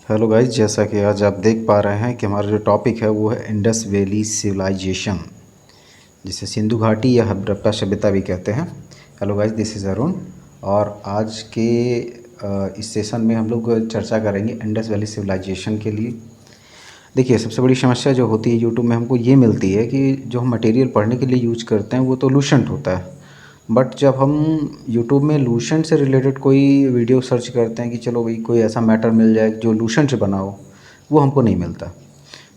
Hello guys, जैसा कि आज आप देख पा रहे हैं कि हमारा जो टॉपिक है वो है इंडस वैली सिविलाइजेशन, जिसे सिंधु घाटी या हड़प्पा सभ्यता भी कहते हैं। Hello guys, this is Arun. और आज के इस सेशन में हम लोग चर्चा करेंगे इंडस वैली सिविलाइजेशन के लिए। देखिए, सबसे बड़ी समस्या जो होती है यूट्यूब में हमको ये मिलती है कि जो हम मटेरियल पढ़ने के लिए यूज करते हैं वो तो लूसेंट होता है, बट जब हम यूट्यूब में लूसेंट से रिलेटेड कोई वीडियो सर्च करते हैं कि चलो भाई कोई ऐसा मैटर मिल जाए जो लूसेंट से बना हो, वो हमको नहीं मिलता।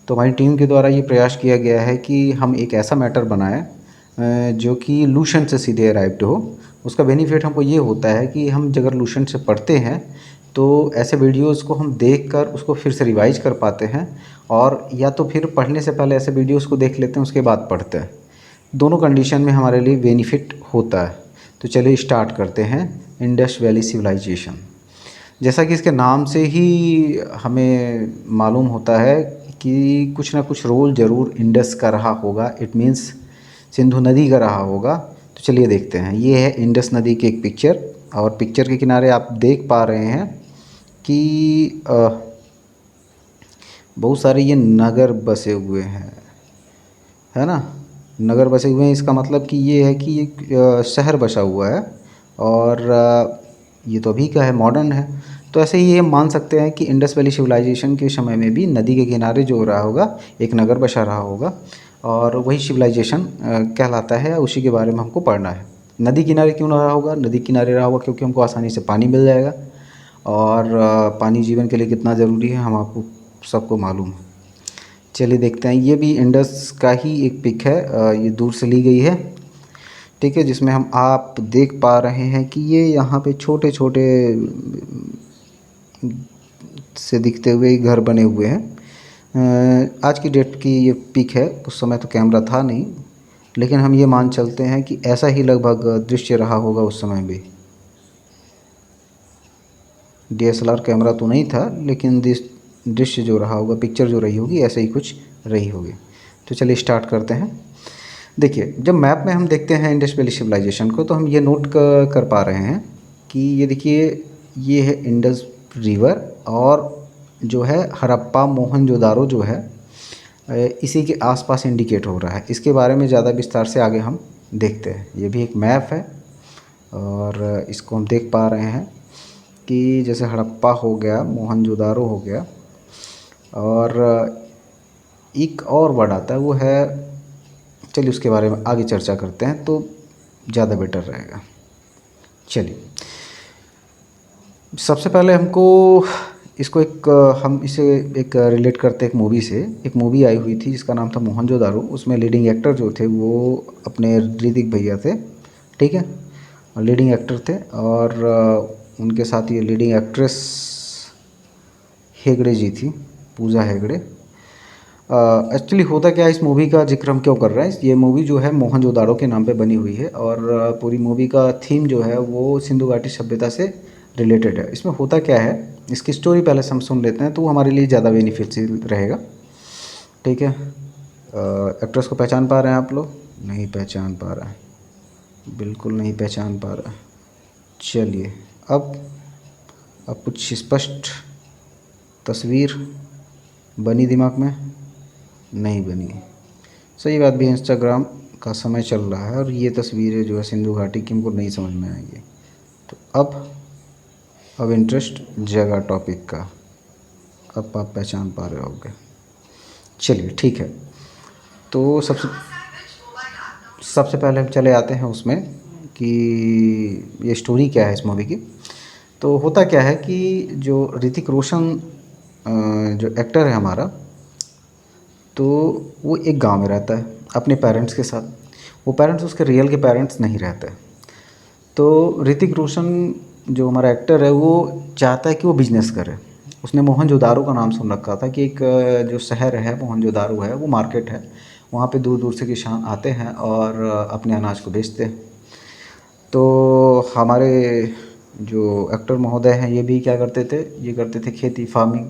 तो हमारी टीम के द्वारा ये प्रयास किया गया है कि हम एक ऐसा मैटर बनाएं जो कि लूसेंट से सीधे अराइव्ड हो। उसका बेनिफिट हमको ये होता है कि हम अगर लूसेंट से पढ़ते हैं तो ऐसे वीडियोज़ को हम देखकर उसको फिर से रिवाइज कर पाते हैं, और या तो फिर पढ़ने से पहले ऐसे वीडियोज़ को देख लेते हैं उसके बाद पढ़ते हैं। दोनों कंडीशन में हमारे लिए बेनिफिट होता है। तो चलिए स्टार्ट करते हैं इंडस वैली सिविलाइजेशन। जैसा कि इसके नाम से ही हमें मालूम होता है कि कुछ ना कुछ रोल ज़रूर इंडस का रहा होगा, इट मीन्स सिंधु नदी का रहा होगा। तो चलिए देखते हैं। ये है इंडस नदी की एक पिक्चर, और पिक्चर के किनारे आप देख पा रहे हैं कि बहुत सारे ये नगर बसे हुए हैं, है ना। नगर बसे हुए हैं, इसका मतलब कि ये है कि एक शहर बसा हुआ है, और ये तो अभी का है, मॉडर्न है। तो ऐसे ही ये मान सकते हैं कि इंडस वैली सिविलाइजेशन के समय में भी नदी के किनारे जो हो रहा होगा एक नगर बसा रहा होगा, और वही सिविलाइजेशन कहलाता है। उसी के बारे में हमको पढ़ना है। नदी किनारे क्यों रहा होगा? नदी किनारे रहा होगा क्योंकि हमको आसानी से पानी मिल जाएगा, और पानी जीवन के लिए कितना ज़रूरी है हम आपको सबको मालूम है। चलिए देखते हैं। ये भी इंडस का ही एक पिक है, ये दूर से ली गई है, ठीक है, जिसमें हम आप देख पा रहे हैं कि ये यहाँ पे छोटे छोटे से दिखते हुए घर बने हुए हैं। आज की डेट की ये पिक है, उस समय तो कैमरा था नहीं, लेकिन हम ये मान चलते हैं कि ऐसा ही लगभग दृश्य रहा होगा उस समय भी। डीएसएलआर कैमरा तो नहीं था, लेकिन दृश्य जो रहा होगा, पिक्चर जो रही होगी, ऐसे ही कुछ रही होगी। तो चलिए स्टार्ट करते हैं। देखिए, जब मैप में हम देखते हैं इंडस वैली सिविलाइजेशन को, तो हम ये नोट कर पा रहे हैं कि ये देखिए, ये है इंडस रिवर, और जो है हड़प्पा मोहनजोदारो जो है इसी के आसपास इंडिकेट हो रहा है। इसके बारे में ज़्यादा विस्तार से आगे हम देखते हैं। ये भी एक मैप है, और इसको हम देख पा रहे हैं कि जैसे हड़प्पा हो गया, मोहनजोदारो हो गया, और एक और वर्ड आता है वो है, चलिए उसके बारे में आगे चर्चा करते हैं तो ज़्यादा बेटर रहेगा। चलिए, सबसे पहले हमको इसको हम इसे एक रिलेट करते हैं एक मूवी से। एक मूवी आई हुई थी जिसका नाम था मोहनजोदारो। उसमें लीडिंग एक्टर जो थे वो अपने ऋतिक भैया थे, ठीक है, लीडिंग एक्टर थे, और उनके साथ ये लीडिंग एक्ट्रेस हेगड़े जी थी, पूजा हेगड़े। एक्चुअली होता क्या है, इस मूवी का जिक्र हम क्यों कर रहे हैं? ये मूवी जो है मोहनजोदाड़ो के नाम पे बनी हुई है, और पूरी मूवी का थीम जो है वो सिंधु घाटी सभ्यता से रिलेटेड है। इसमें होता क्या है, इसकी स्टोरी पहले से हम सुन लेते हैं तो वो हमारे लिए ज़्यादा बेनिफिशियल रहेगा, ठीक है। एक्ट्रेस को पहचान पा रहे हैं आप लोग? नहीं पहचान पा रहे हैं, बिल्कुल नहीं पहचान पा रहा है। चलिए, अब कुछ स्पष्ट तस्वीर बनी दिमाग में? नहीं बनी। सही बात भी है, इंस्टाग्राम का समय चल रहा है, और ये तस्वीरें जो है सिंधु घाटी की हमको नहीं समझ में आएंगी। तो अब इंटरेस्ट जगह टॉपिक का, अब आप पहचान पा रहे होगे। चलिए ठीक है। तो सबसे पहले हम चले आते हैं उसमें कि ये स्टोरी क्या है इस मूवी की। तो होता क्या है कि जो ऋतिक रोशन जो एक्टर है हमारा, तो वो एक गांव में रहता है अपने पेरेंट्स के साथ। वो पेरेंट्स उसके रियल के पेरेंट्स नहीं रहते। तो ऋतिक रोशन जो हमारा एक्टर है वो चाहता है कि वो बिजनेस करे। उसने मोहनजोदारो का नाम सुन रखा था कि एक जो शहर है मोहनजोदारो है, वो मार्केट है, वहाँ पे दूर दूर से किसान आते हैं और अपने अनाज को बेचते हैं। तो हमारे जो एक्टर महोदय हैं ये भी क्या करते थे, ये करते थे खेती, फार्मिंग।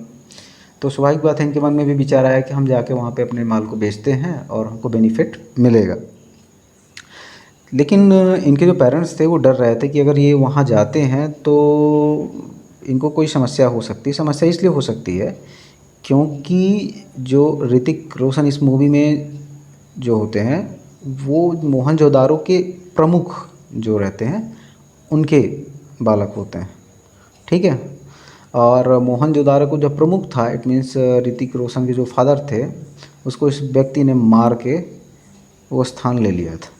तो स्वाभाविक बात है इनके मन में भी विचार आया कि हम जाके वहाँ पे अपने माल को बेचते हैं और हमको बेनिफिट मिलेगा। लेकिन इनके जो पेरेंट्स थे वो डर रहे थे कि अगर ये वहाँ जाते हैं तो इनको कोई समस्या हो सकती है। समस्या इसलिए हो सकती है क्योंकि जो ऋतिक रोशन इस मूवी में जो होते हैं वो मोहनजोदारो के प्रमुख जो रहते हैं उनके बालक होते हैं, ठीक है। और मोहनजोदारो को जो प्रमुख था, इट मीन्स ऋतिक रोशन के जो फादर थे, उसको इस व्यक्ति ने मार के वो स्थान ले लिया था।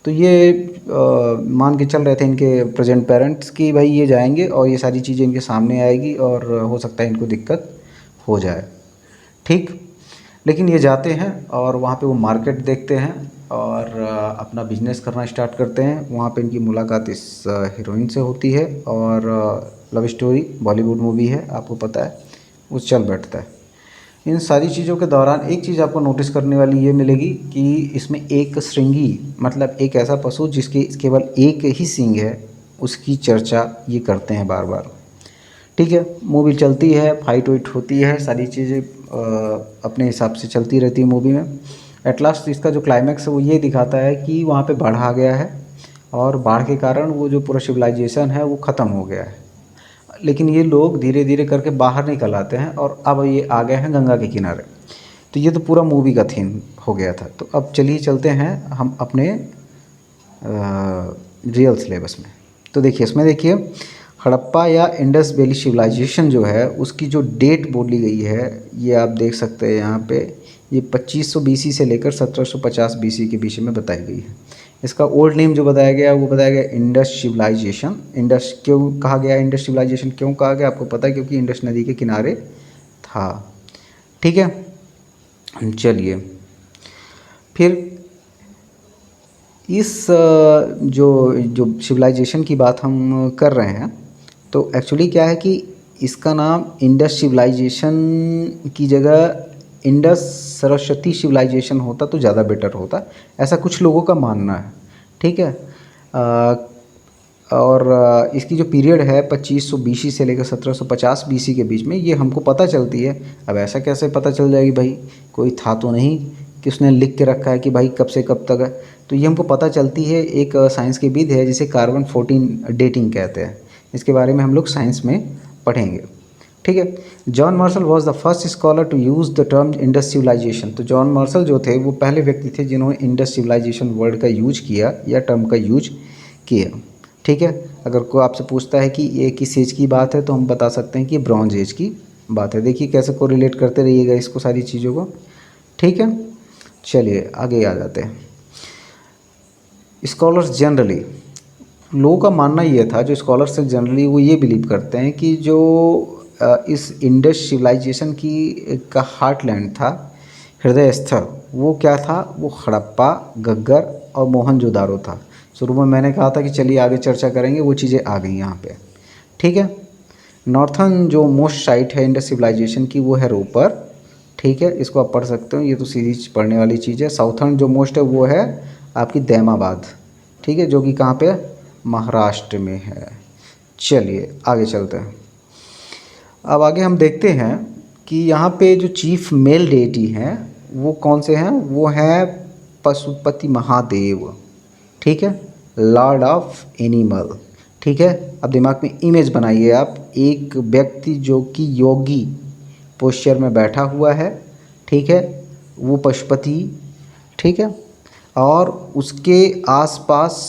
तो ये मान के चल रहे थे इनके प्रेजेंट पेरेंट्स कि भाई ये जाएंगे और ये सारी चीज़ें इनके सामने आएगी और हो सकता है इनको दिक्कत हो जाए, ठीक। लेकिन ये जाते हैं और वहाँ पे वो मार्केट देखते हैं और अपना बिजनेस करना स्टार्ट करते हैं। वहाँ पे इनकी मुलाकात इस हीरोइन से होती है और लव स्टोरी बॉलीवुड मूवी है, आपको पता है, वो चल बैठता है। इन सारी चीज़ों के दौरान एक चीज़ आपको नोटिस करने वाली ये मिलेगी कि इसमें एक श्रृंगी, मतलब एक ऐसा पशु जिसके केवल एक ही सींग है, उसकी चर्चा ये करते हैं बार बार, ठीक है। मूवी चलती है, फाइट वाइट होती है, सारी चीज़ें अपने हिसाब से चलती रहती है मूवी में। एट लास्ट इसका जो क्लाइमैक्स है वो ये दिखाता है कि वहाँ पे बाढ़ आ गया है और बाढ़ के कारण वो जो पूरा सिविलाइजेशन है वो ख़त्म हो गया है। लेकिन ये लोग धीरे धीरे करके बाहर निकल आते हैं और अब ये आ गए हैं गंगा के किनारे। तो ये तो पूरा मूवी का थीम हो गया था। तो अब चलिए चलते हैं हम अपने रियल सिलेबस में। तो देखिए इसमें देखिए हड़प्पा या इंडस वैली सिविलाइजेशन जो है उसकी जो डेट बोली गई है ये आप देख सकते हैं यहाँ पे, ये 2500 बीसी से लेकर 1750 बीसी के बीच में बताई गई है। इसका ओल्ड नेम जो बताया गया वो बताया गया इंडस सिविलाइजेशन। इंडस क्यों कहा गया, इंडस सिविलाइजेशन क्यों कहा गया आपको पता है, क्योंकि इंडस नदी के किनारे था, ठीक है। चलिए फिर इस जो जो सिविलाइजेशन की बात हम कर रहे हैं तो एक्चुअली क्या है कि इसका नाम इंडस सिविलाइजेशन की जगह इंडस सरस्वती सिविलाइजेशन होता तो ज़्यादा बेटर होता, ऐसा कुछ लोगों का मानना है, ठीक है। और इसकी जो पीरियड है 2500 बीसी से लेकर 1750 बीसी के बीच में, ये हमको पता चलती है। अब ऐसा कैसे पता चल जाएगी भाई, कोई था तो नहीं कि उसने लिख के रखा है कि भाई कब से कब तक है। तो ये हमको पता चलती है, एक साइंस की विधि है जिसे कार्बन 14 डेटिंग कहते हैं। इसके बारे में हम लोग साइंस में पढ़ेंगे, ठीक है। John Marshall was the first scholar to use the term Indus civilization. तो जॉन मार्शल जो थे वो पहले व्यक्ति थे जिन्होंने इंडस सिविलाइजेशन वर्ड का यूज किया या टर्म का यूज किया, ठीक है। अगर कोई आपसे पूछता है कि ये किस एज की बात है तो हम बता सकते हैं कि ब्रॉन्ज एज की बात है। देखिए कैसे को रिलेट करते रहिएगा इसको, सारी चीज़ों को, ठीक है। चलिए आगे आ जाते हैं। स्कॉलर्स जनरली, लोगों का मानना ये था, जो स्कॉलर्स हैं जनरली वो ये बिलीव करते हैं कि जो इस इंडस सिविलाइजेशन की का हार्टलैंड था, हृदय स्थल, वो क्या था, वो हड़प्पा, गग्गर और मोहनजोदारो था। शुरू में मैंने कहा था कि चलिए आगे चर्चा करेंगे, वो चीज़ें आ गई यहाँ पे, ठीक है। नॉर्थन जो मोस्ट साइट है इंडस सिविलाइजेशन की वो है रोपर, ठीक है, इसको आप पढ़ सकते हो, ये तो सीधी पढ़ने वाली चीज़ है। साउथर्न जो मोस्ट है वो है आपकी दैमाबाद, ठीक है, जो कि कहाँ पे, महाराष्ट्र में है। चलिए आगे चलते हैं। अब आगे हम देखते हैं कि यहाँ पे जो चीफ मेल डेटी हैं वो कौन से हैं, वो हैं पशुपति महादेव, ठीक है, लॉर्ड ऑफ एनिमल, ठीक है। अब दिमाग में इमेज बनाइए आप, एक व्यक्ति जो कि योगी पोस्चर में बैठा हुआ है, ठीक है, वो पशुपति, ठीक है, और उसके आसपास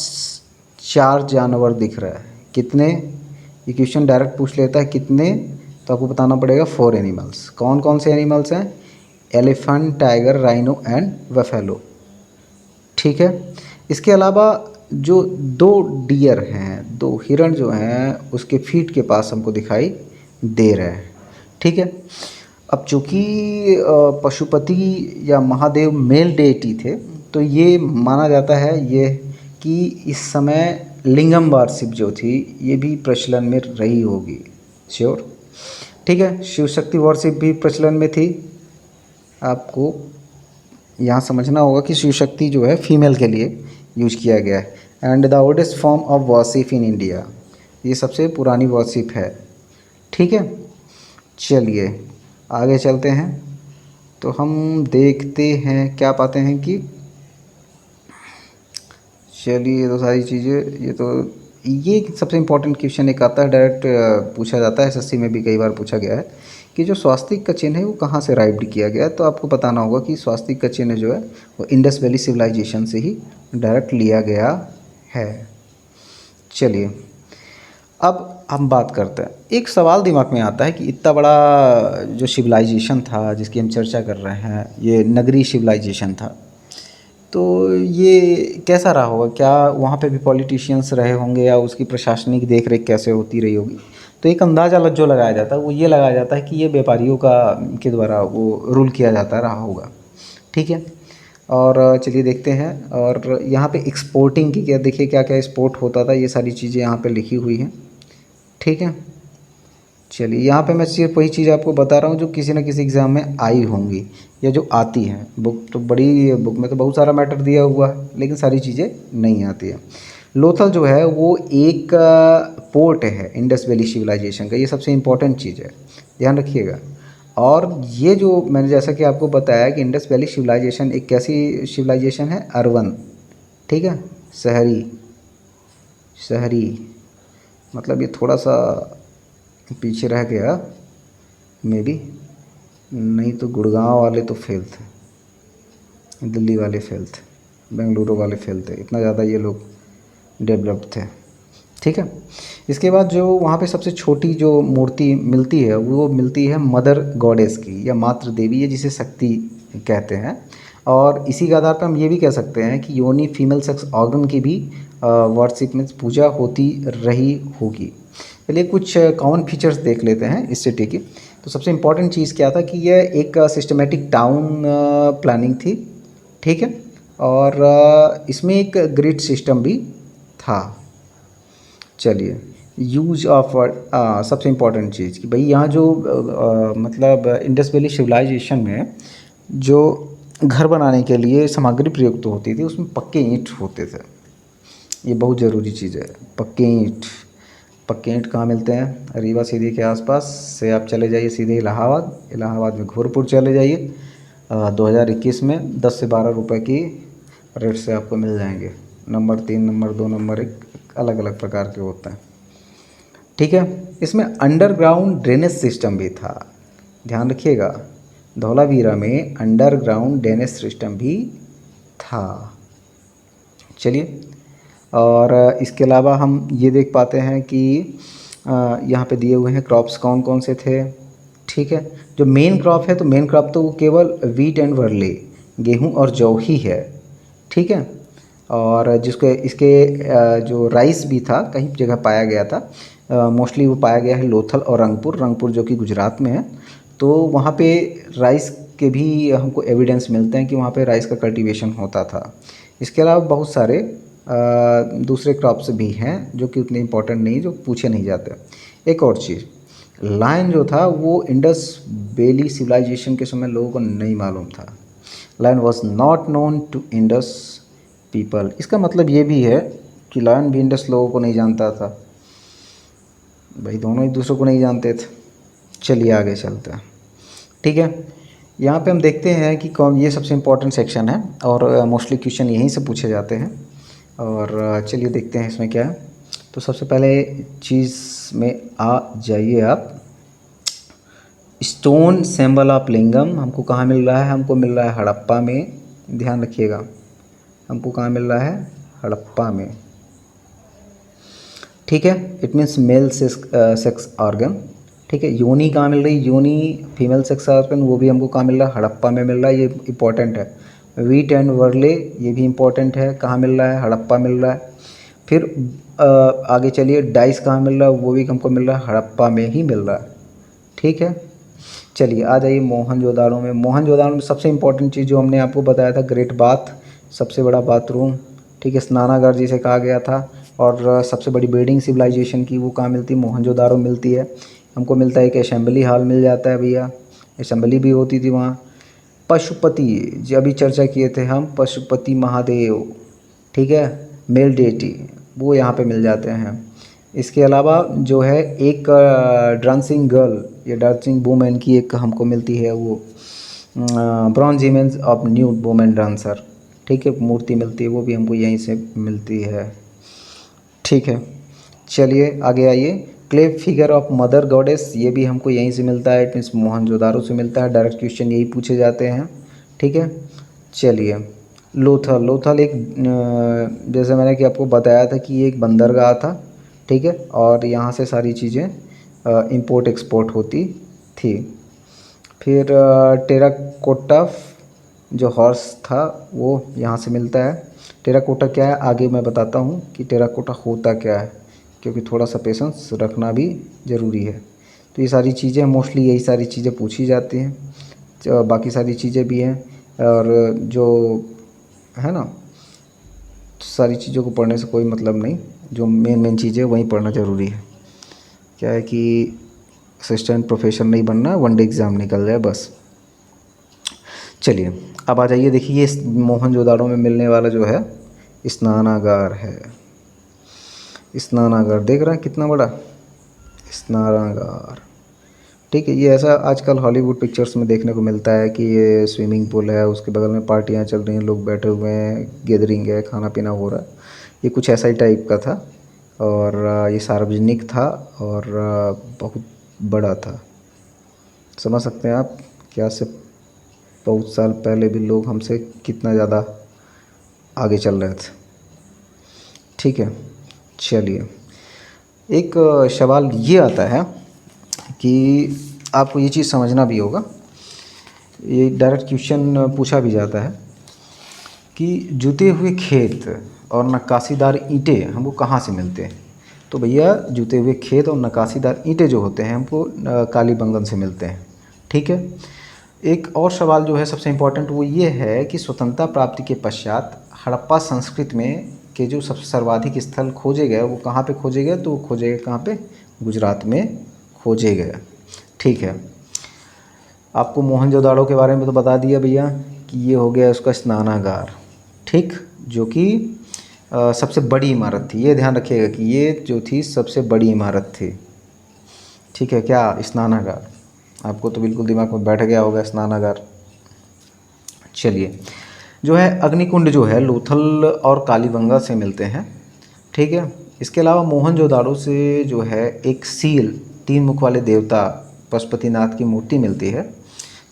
4 जानवर दिख रहा है। कितने, ये क्वेश्चन डायरेक्ट पूछ लेता है कितने, तो आपको बताना पड़ेगा 4 एनिमल्स। कौन कौन से एनिमल्स हैं, elephant, tiger, rhino and buffalo, ठीक है। इसके अलावा जो 2 डियर हैं, 2 हिरण जो हैं उसके फीट के पास हमको दिखाई दे रहे हैं, ठीक है। अब चूँकि पशुपति या महादेव मेल डेटी थे तो ये माना जाता है ये कि इस समय लिंगम वार्शिप जो थी ये भी प्रचलन में रही होगी, श्योर, ठीक है। शिव शक्ति वर्शिप भी प्रचलन में थी। आपको यहाँ समझना होगा कि शिव शक्ति जो है फीमेल के लिए यूज किया गया है। And the oldest form of worship in India, ये सबसे पुरानी वर्शिप है, ठीक है। चलिए आगे चलते हैं। तो हम देखते हैं क्या पाते हैं कि, चलिए ये तो सारी चीज़ें, ये तो ये सबसे इम्पोर्टेंट क्वेश्चन एक आता है, डायरेक्ट पूछा जाता है, एसएससी में भी कई बार पूछा गया है कि जो स्वास्तिक का चिन्ह है वो कहाँ से अराइव्ड किया गया है। तो आपको बताना होगा कि स्वास्तिक का चिन्ह जो है वो इंडस वैली सिविलाइजेशन से ही डायरेक्ट लिया गया है। चलिए अब हम बात करते हैं। एक सवाल दिमाग में आता है कि इतना बड़ा जो सिविलाइजेशन था जिसकी हम चर्चा कर रहे हैं, ये नगरी सिविलाइजेशन था, तो ये कैसा रहा होगा? क्या वहाँ पे भी पॉलिटिशियंस रहे होंगे या उसकी प्रशासनिक देख रेख कैसे होती रही होगी? तो एक अंदाज़ा जो लगाया जाता है वो ये लगाया जाता है कि ये व्यापारियों के द्वारा वो रूल किया जाता रहा होगा। ठीक है, और चलिए देखते हैं। और यहाँ पे एक्सपोर्टिंग की क्या, देखिए क्या क्या एक्सपोर्ट होता था, ये सारी चीज़ें यहाँ पे लिखी हुई हैं। ठीक है, चलिए यहाँ पे मैं सिर्फ वही चीज़ आपको बता रहा हूँ जो किसी न किसी एग्ज़ाम में आई होंगी या जो आती हैं। बुक तो बड़ी, बुक में तो बहुत सारा मैटर दिया हुआ है लेकिन सारी चीज़ें नहीं आती है। लोथल जो है वो एक पोर्ट है इंडस वैली सिविलाइजेशन का, ये सबसे इम्पोर्टेंट चीज़ है, ध्यान रखिएगा। और ये जो मैंने जैसा कि आपको बताया कि इंडस वैली सिविलाइजेशन एक कैसी सिविलाइजेशन है, अर्बन, ठीक है, शहरी। शहरी मतलब ये थोड़ा सा पीछे रह गया मे बी, नहीं तो गुड़गांव वाले तो फेल थे, दिल्ली वाले फेल थे, बेंगलुरु वाले फेल थे, इतना ज़्यादा ये लोग डेवलप्ड थे। ठीक है, इसके बाद जो वहाँ पे सबसे छोटी जो मूर्ति मिलती है वो मिलती है मदर गॉडेस की या मातृ देवी है, जिसे शक्ति कहते हैं। और इसी के आधार पर हम ये भी कह सकते हैं कि योनि फीमेल सेक्स ऑर्गन की भी वर्शिप में पूजा होती रही होगी। चलिए कुछ कॉमन फीचर्स देख लेते हैं इस सिटी की। तो सबसे इम्पॉर्टेंट चीज़ क्या था कि यह एक सिस्टमेटिक टाउन प्लानिंग थी। ठीक है, और इसमें एक ग्रिड सिस्टम भी था। चलिए यूज ऑफ सबसे इम्पॉर्टेंट चीज़ कि भाई यहाँ जो मतलब इंडस वैली सिविलाइजेशन में जो घर बनाने के लिए सामग्री प्रयुक्त होती थी उसमें पक्के ईंट होते थे। ये बहुत ज़रूरी चीज़ है, पक्के ईंट। पक्के ईंट कहाँ मिलते हैं? रीवा सीधी के आसपास से आप चले जाइए सीधे इलाहाबाद, इलाहाबाद में घोरपुर चले जाइए, 2021 में 10 से 12 रुपए की रेट से आपको मिल जाएंगे। नंबर 3, नंबर 2, नंबर 1 अलग अलग प्रकार के होते हैं। ठीक है, इसमें अंडरग्राउंड ड्रेनेज सिस्टम भी था, ध्यान रखिएगा। धौलावीरा में अंडरग्राउंड ड्रेनेज सिस्टम भी था। चलिए, और इसके अलावा हम ये देख पाते हैं कि यहाँ पे दिए हुए हैं क्रॉप्स कौन कौन से थे। ठीक है, जो मेन क्रॉप है तो मेन क्रॉप तो वो केवल वीट एंड बरले, गेहूँ और जौ ही है। ठीक है, और जिसके इसके जो राइस भी था कहीं जगह पाया गया था, मोस्टली वो पाया गया है लोथल और रंगपुर, रंगपुर जो कि गुजरात में है। तो वहाँ पे राइस के भी हमको एविडेंस मिलते हैं कि वहाँ पे राइस का कल्टीवेशन होता था। इसके अलावा बहुत सारे दूसरे क्रॉप्स भी हैं जो कि उतने इम्पोर्टेंट नहीं, जो पूछे नहीं जाते। एक और चीज़, लायन जो था वो इंडस वैली सिविलाइजेशन के समय लोगों को नहीं मालूम था। Lion was not known to Indus people. इसका मतलब ये भी है कि लायन भी इंडस लोगों को नहीं जानता था। भाई दोनों एक दूसरे को नहीं जानते थे। चलिए आगे चलते हैं। ठीक है, यहाँ पे हम देखते हैं कि कौन, ये सबसे इम्पोर्टेंट सेक्शन है और मोस्टली क्वेश्चन यहीं से पूछे जाते हैं। और चलिए देखते हैं इसमें क्या है। तो सबसे पहले चीज़ में आ जाइए आप। स्टोन सिंबल ऑफ लिंगम हमको कहाँ मिल रहा है? हमको मिल रहा है हड़प्पा में, ध्यान रखिएगा। हमको कहाँ मिल रहा है? हड़प्पा में। ठीक है, it means male sex organ. ठीक है, योनी कहाँ मिल रही? योनी फीमेल सेक्स ऑर्गन, वो भी हमको कहाँ मिल रहा है? हड़प्पा में मिल रहा है, ये इंपॉर्टेंट है। वीट एंड वर्ले ये भी इंपॉर्टेंट है, कहाँ मिल रहा है? हड़प्पा मिल रहा है। फिर आगे चलिए, डाइस कहाँ मिल रहा है? वो भी हमको मिल रहा है, हड़प्पा में ही मिल रहा है। ठीक है, चलिए आ जाइए मोहनजोदाड़ो में। मोहनजोदाड़ो में सबसे इंपॉर्टेंट चीज़ जो हमने आपको बताया था, ग्रेट बाथ, सबसे बड़ा बाथरूम। ठीक है, स्नानागार जिसे कहा गया था। और सबसे बड़ी बिल्डिंग सिविलाइजेशन की वो कहाँ मिलती है? मोहनजोदाड़ो मिलती है। हमको मिलता है एक असेंबली हॉल मिल जाता है भैया, असेंबली भी होती थी वहाँ। पशुपति, जो अभी चर्चा किए थे हम, पशुपति महादेव, ठीक है, मेल डेटी, वो यहाँ पे मिल जाते हैं। इसके अलावा जो है एक डांसिंग गर्ल या डांसिंग वूमेन की एक हमको मिलती है, वो bronze image of nude women dancer. ठीक है, मूर्ति मिलती है, वो भी हमको यहीं से मिलती है। ठीक है, चलिए आगे आइए। Clay figure of mother goddess, ये भी हमको यहीं से मिलता है, इट मीन्स मोहनजोदारो से मिलता है। डायरेक्ट क्वेश्चन यही पूछे जाते हैं, ठीक है। चलिए लोथल, लोथल एक जैसे मैंने कि आपको बताया था कि ये एक बंदरगाह था, ठीक है, और यहाँ से सारी चीज़ें इंपोर्ट एक्सपोर्ट होती थी। फिर टेराकोटा जो हॉर्स था वो यहाँ से मिलता है। टेराकोटा क्या है आगे मैं बताता हूँ कि टेराकोटा होता क्या है, क्योंकि थोड़ा सा पेशेंस रखना भी ज़रूरी है। तो ये सारी चीज़ें मोस्टली यही सारी चीज़ें पूछी जाती हैं, बाकी सारी चीज़ें भी हैं, और जो है ना, सारी चीज़ों को पढ़ने से कोई मतलब नहीं, जो मेन मेन चीज़ें वहीं पढ़ना ज़रूरी है। क्या है कि असिस्टेंट प्रोफेसर नहीं बनना, वनडे एग्ज़ाम निकल जाए बस। चलिए अब आ जाइए, देखिए ये मोहनजोदाड़ो में मिलने वाला जो है स्नानागार है। स्नानागार देख रहे हैं कितना बड़ा स्नानागार, ठीक है। ये ऐसा आजकल हॉलीवुड पिक्चर्स में देखने को मिलता है कि ये स्विमिंग पूल है, उसके बगल में पार्टियाँ चल रही हैं, लोग बैठे हुए हैं, गैदरिंग है, खाना पीना हो रहा है। ये कुछ ऐसा ही टाइप का था, और ये सार्वजनिक था, और बहुत बड़ा था। समझ सकते हैं आप क्या से बहुत साल पहले भी लोग हमसे कितना ज़्यादा आगे चल रहे थे, ठीक है। चलिए एक सवाल ये आता है कि आपको ये चीज़ समझना भी होगा, ये डायरेक्ट क्वेश्चन पूछा भी जाता है कि जुते हुए खेत और नक्काशीदार ईंटें हमको कहाँ से मिलते हैं। तो भैया जुते हुए खेत और नक्काशीदार ईंटें जो होते हैं हमको कालीबंगन से मिलते हैं, ठीक है। एक और सवाल जो है सबसे इम्पोर्टेंट वो ये है कि स्वतंत्रता प्राप्ति के पश्चात हड़प्पा संस्कृति में के जो सबसे सर्वाधिक स्थल खोजे गए वो कहाँ पे खोजे गए, तो वो खोजे गए कहाँ पे, गुजरात में खोजे गए, ठीक है। आपको मोहनजोदाड़ो के बारे में तो बता दिया भैया कि ये हो गया उसका स्नानागार, ठीक, जो कि सबसे बड़ी इमारत थी। ये ध्यान रखिएगा कि ये जो थी सबसे बड़ी इमारत थी, ठीक है। क्या स्नानागार, आपको तो बिल्कुल दिमाग में बैठ गया होगा स्नानागार। चलिए जो है अग्निकुंड जो है लोथल और कालीबंगा से मिलते हैं, ठीक है। इसके अलावा मोहनजोदाड़ो से जो है एक सील 3 मुख वाले देवता पशुपतिनाथ की मूर्ति मिलती है,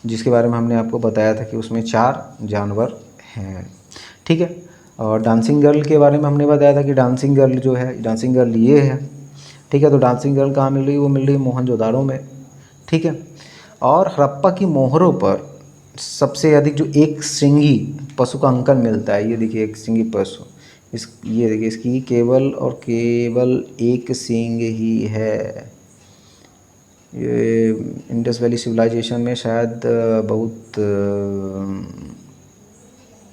जिसके बारे में हमने आपको बताया था कि उसमें 4 जानवर हैं, ठीक है। और डांसिंग गर्ल के बारे में हमने बताया था कि डांसिंग गर्ल जो है, डांसिंग गर्ल ये है, ठीक है। तो डांसिंग गर्ल कहाँ मिल रही है, वो मिल रही है मोहनजोदाड़ो में, ठीक है। और हड़प्पा की मोहरों पर सबसे अधिक जो एक श्रृंगी पशु का अंकन मिलता है, ये देखिए एक श्रृंगी पशु, ये देखिए इसकी केवल और केवल एक सींग ही है। ये इंडस वैली सिविलाइजेशन में शायद बहुत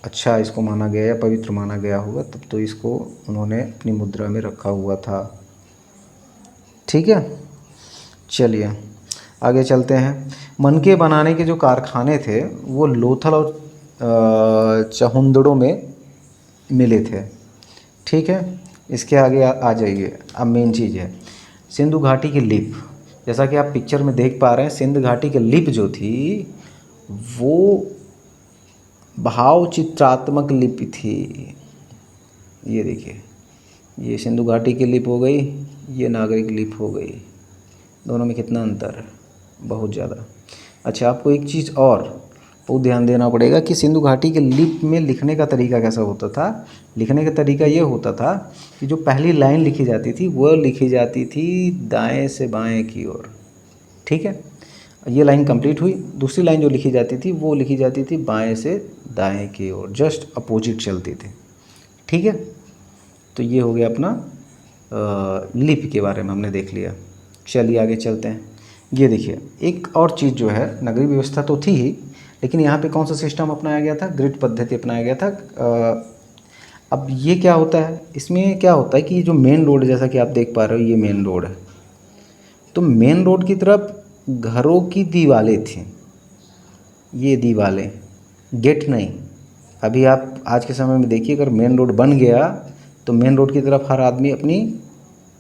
अच्छा इसको माना गया या पवित्र माना गया होगा, तब तो इसको उन्होंने अपनी मुद्रा में रखा हुआ था, ठीक है। चलिए आगे चलते हैं। मनके बनाने के जो कारखाने थे वो लोथल और चहुंदड़ों में मिले थे, ठीक है। इसके आगे आ जाइए। अब मेन चीज़ है सिंधु घाटी की लिप, जैसा कि आप पिक्चर में देख पा रहे हैं, सिंधु घाटी की लिप जो थी वो भाव चित्रात्मक लिपि थी। ये देखिए, ये सिंधु घाटी की लिप हो गई, ये नागरिक लिप हो गई, दोनों में कितना अंतर है, बहुत ज़्यादा। अच्छा आपको एक चीज़ और बहुत ध्यान देना पड़ेगा कि सिंधु घाटी के लिप में लिखने का तरीका कैसा होता था। लिखने का तरीका ये होता था कि जो पहली लाइन लिखी जाती थी वो लिखी जाती थी दाएं से बाएं की ओर, ठीक है। ये लाइन कंप्लीट हुई, दूसरी लाइन जो लिखी जाती थी वो लिखी जाती थी बाएं से दाएं की ओर, जस्ट अपोजिट चलती थी, ठीक है। तो ये हो गया अपना लिप के बारे में हमने देख लिया। चलिए आगे चलते हैं। ये देखिए एक और चीज़ जो है, नगरीय व्यवस्था तो थी ही, लेकिन यहाँ पे कौन सा सिस्टम अपनाया गया था, ग्रिड पद्धति अपनाया गया था। अब ये क्या होता है, इसमें क्या होता है कि जो मेन रोड, जैसा कि आप देख पा रहे हो ये मेन रोड है, तो मेन रोड की तरफ घरों की दीवारें थीं, ये दीवारें, गेट नहीं। अभी आप आज के समय में देखिए अगर मेन रोड बन गया तो मेन रोड की तरफ हर आदमी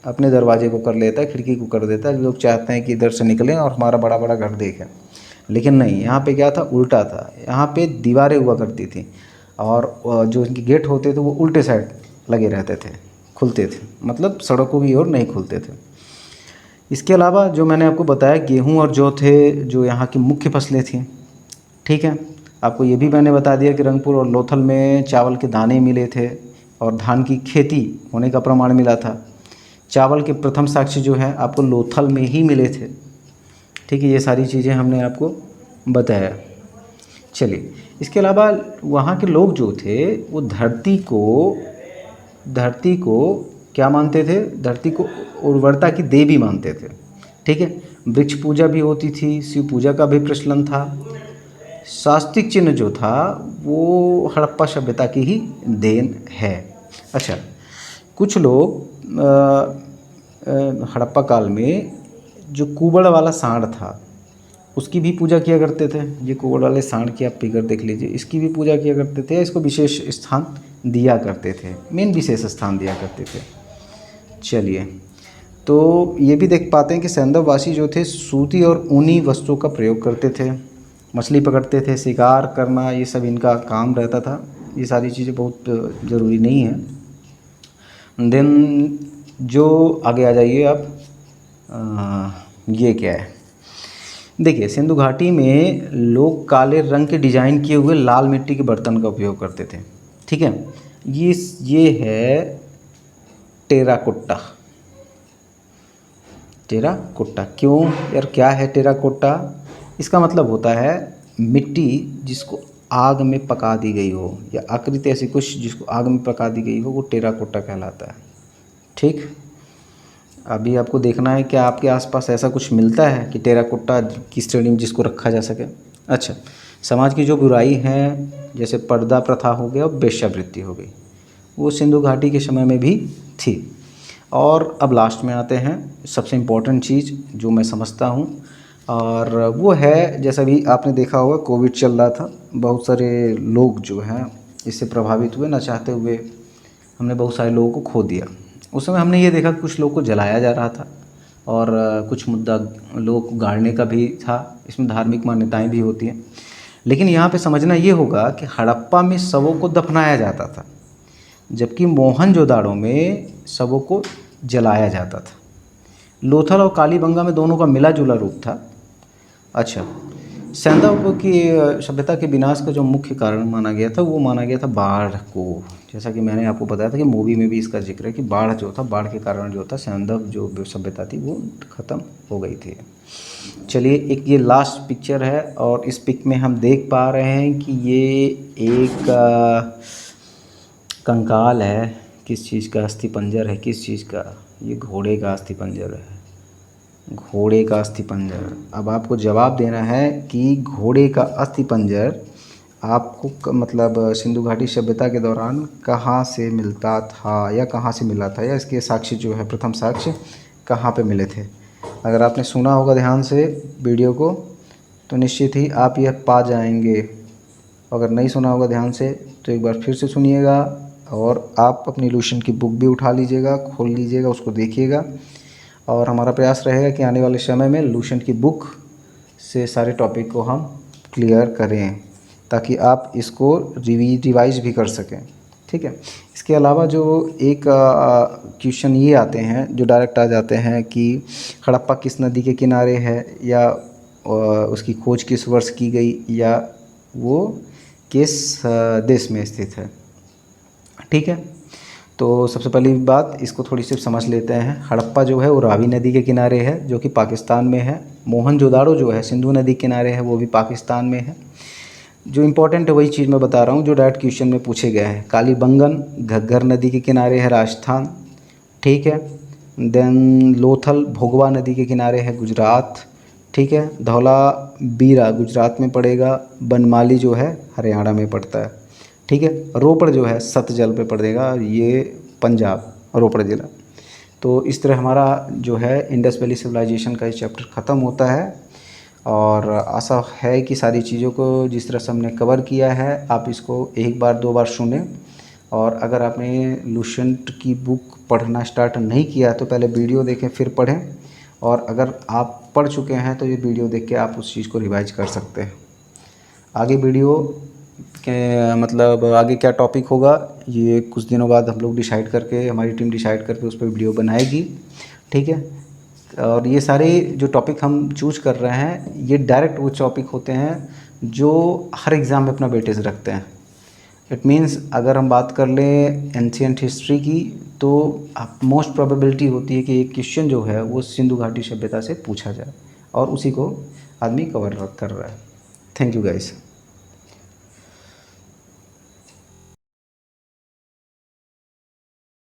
अपने दरवाजे को कर लेता है, खिड़की को कर देता है, लोग चाहते हैं कि इधर से निकलें और हमारा बड़ा बड़ा घर देखें। लेकिन नहीं, यहाँ पे क्या था, उल्टा था। यहाँ पे दीवारें हुआ करती थी और जो इनके गेट होते थे वो उल्टे साइड लगे रहते थे, खुलते थे, मतलब सड़कों की ओर नहीं खुलते थे। इसके अलावा जो मैंने आपको बताया गेहूं और जौ थे जो यहाँ की मुख्य फसलें थीं। ठीक है, आपको ये भी मैंने बता दिया कि रंगपुर और लोथल में चावल के दाने मिले थे और धान की खेती होने का प्रमाण मिला था। चावल के प्रथम साक्ष्य जो है आपको लोथल में ही मिले थे। ठीक है, ये सारी चीज़ें हमने आपको बताया। चलिए, इसके अलावा वहाँ के लोग जो थे वो धरती को क्या मानते थे, धरती को उर्वरता की देवी मानते थे। ठीक है, वृक्ष पूजा भी होती थी, शिव पूजा का भी प्रचलन था। शास्त्रिक चिन्ह जो था वो हड़प्पा सभ्यता की ही देन है। अच्छा, कुछ लोग हड़प्पा काल में जो कुबड़ वाला सांड था उसकी भी पूजा किया करते थे। ये कुबड़ वाले सांड की आप फिगर देख लीजिए, इसकी भी पूजा किया करते थे, इसको विशेष स्थान दिया करते थे, मेन विशेष स्थान दिया करते थे। चलिए, तो ये भी देख पाते हैं कि सैंधववासी जो थे सूती और ऊनी वस्त्रों का प्रयोग करते थे, मछली पकड़ते थे, शिकार करना ये सब इनका काम रहता था। ये सारी चीज़ें बहुत ज़रूरी नहीं है। देन जो आगे आ जाइए आप, ये क्या है, देखिए सिंधु घाटी में लोग काले रंग के डिजाइन किए हुए लाल मिट्टी के बर्तन का उपयोग करते थे। ठीक है, ये है टेराकोट्टा। टेराकोट्टा क्यों यार, क्या है टेराकोट्टा? इसका मतलब होता है मिट्टी जिसको आग में पका दी गई हो, या आकृति ऐसी कुछ जिसको आग में पका दी गई हो, वो टेराकोट्टा कहलाता है। ठीक, अभी आपको देखना है कि आपके आसपास ऐसा कुछ मिलता है कि टेराकोट्टा की श्रेणी में जिसको रखा जा सके। अच्छा, समाज की जो बुराई है जैसे पर्दा प्रथा हो गया और वेश्यावृत्ति हो गई, वो सिंधु घाटी के समय में भी थी। और अब लास्ट में आते हैं सबसे इम्पोर्टेंट चीज़ जो मैं समझता हूँ, और वो है जैसा भी आपने देखा होगा कोविड चल रहा था, बहुत सारे लोग जो हैं इससे प्रभावित हुए, ना चाहते हुए हमने बहुत सारे लोगों को खो दिया। उस समय हमने ये देखा कि कुछ लोग को जलाया जा रहा था और कुछ मुद्दा लोगों को गाड़ने का भी था। इसमें धार्मिक मान्यताएं भी होती हैं, लेकिन यहाँ पे समझना ये होगा कि हड़प्पा में शवों को दफनाया जाता था, जबकि मोहनजोदाड़ो में शवों को जलाया जाता था। लोथल और कालीबंगा में दोनों का मिला जुला रूप था। अच्छा, सैंधव की सभ्यता के विनाश का जो मुख्य कारण माना गया था वो माना गया था बाढ़ को। जैसा कि मैंने आपको बताया था कि मूवी में भी इसका जिक्र है कि बाढ़ जो था, बाढ़ के कारण जो था सैंधव जो सभ्यता थी वो ख़त्म हो गई थी। चलिए, एक ये लास्ट पिक्चर है और इस पिक में हम देख पा रहे हैं कि ये एक कंकाल है। किस चीज़ का अस्थिपंजर है, किस चीज़ का? ये घोड़े का अस्थिपंजर है, घोड़े का अस्थिपंजर। अब आपको जवाब देना है कि घोड़े का अस्थिपंजर आपको मतलब सिंधु घाटी सभ्यता के दौरान कहाँ से मिलता था या कहाँ से मिला था, या इसके साक्ष्य जो है प्रथम साक्ष्य कहाँ पे मिले थे। अगर आपने सुना होगा ध्यान से वीडियो को तो निश्चित ही आप यह पा जाएंगे। अगर नहीं सुना होगा ध्यान से तो एक बार फिर से सुनिएगा, और आप अपनी लूशन की बुक भी उठा लीजिएगा, खोल लीजिएगा, उसको देखिएगा। और हमारा प्रयास रहेगा कि आने वाले समय में लूशन की बुक से सारे टॉपिक को हम क्लियर करें ताकि आप इसको रिवाइज भी कर सकें। ठीक है, इसके अलावा जो एक क्वेश्चन ये आते हैं जो डायरेक्ट आ जाते हैं कि हड़प्पा किस नदी के किनारे है, या उसकी खोज किस वर्ष की गई, या वो किस देश में स्थित है। ठीक है, तो सबसे पहली बात इसको थोड़ी सी समझ लेते हैं। हड़प्पा जो है वो रावी नदी के किनारे है जो कि पाकिस्तान में है। मोहनजोदाड़ो जो है सिंधु नदी के किनारे है, वो भी पाकिस्तान में है। जो इम्पोर्टेंट है वही चीज़ मैं बता रहा हूँ जो डायरेक्ट क्वेश्चन में पूछे गए हैं। कालीबंगन घग्गर नदी के किनारे है, राजस्थान। ठीक है, देन लोथल भोगवा नदी के किनारे है, गुजरात। ठीक है, धौला बीरा गुजरात में पड़ेगा, बनमाली जो है हरियाणा में पड़ता है। ठीक है, रोपड़ जो है सतजल पे पड़ेगा, ये पंजाब रोपड़ ज़िला। तो इस तरह हमारा जो है इंडस वैली सिविलाइजेशन का ये चैप्टर ख़त्म होता है, और आशा है कि सारी चीज़ों को जिस तरह से हमने कवर किया है आप इसको एक बार दो बार सुनें। और अगर आपने लूसेंट की बुक पढ़ना स्टार्ट नहीं किया तो पहले वीडियो देखें फिर पढ़ें, और अगर आप पढ़ चुके हैं तो ये वीडियो देख के आप उस चीज़ को रिवाइज कर सकते हैं। आगे वीडियो कि मतलब आगे क्या टॉपिक होगा, ये कुछ दिनों बाद हम लोग डिसाइड करके, हमारी टीम डिसाइड करके उस पर वीडियो बनाएगी, ठीक है। और ये सारे जो टॉपिक हम चूज कर रहे हैं ये डायरेक्ट वो टॉपिक होते हैं जो हर एग्ज़ाम में अपना वेटेज रखते हैं। इट मीन्स अगर हम बात कर लें एंशियंट हिस्ट्री की, तो मोस्ट प्रोबेबिलिटी होती है कि एक क्वेश्चन जो है वो सिंधु घाटी सभ्यता से पूछा जाए, और उसी को आदमी कवर कर रहा है। Thank you guys.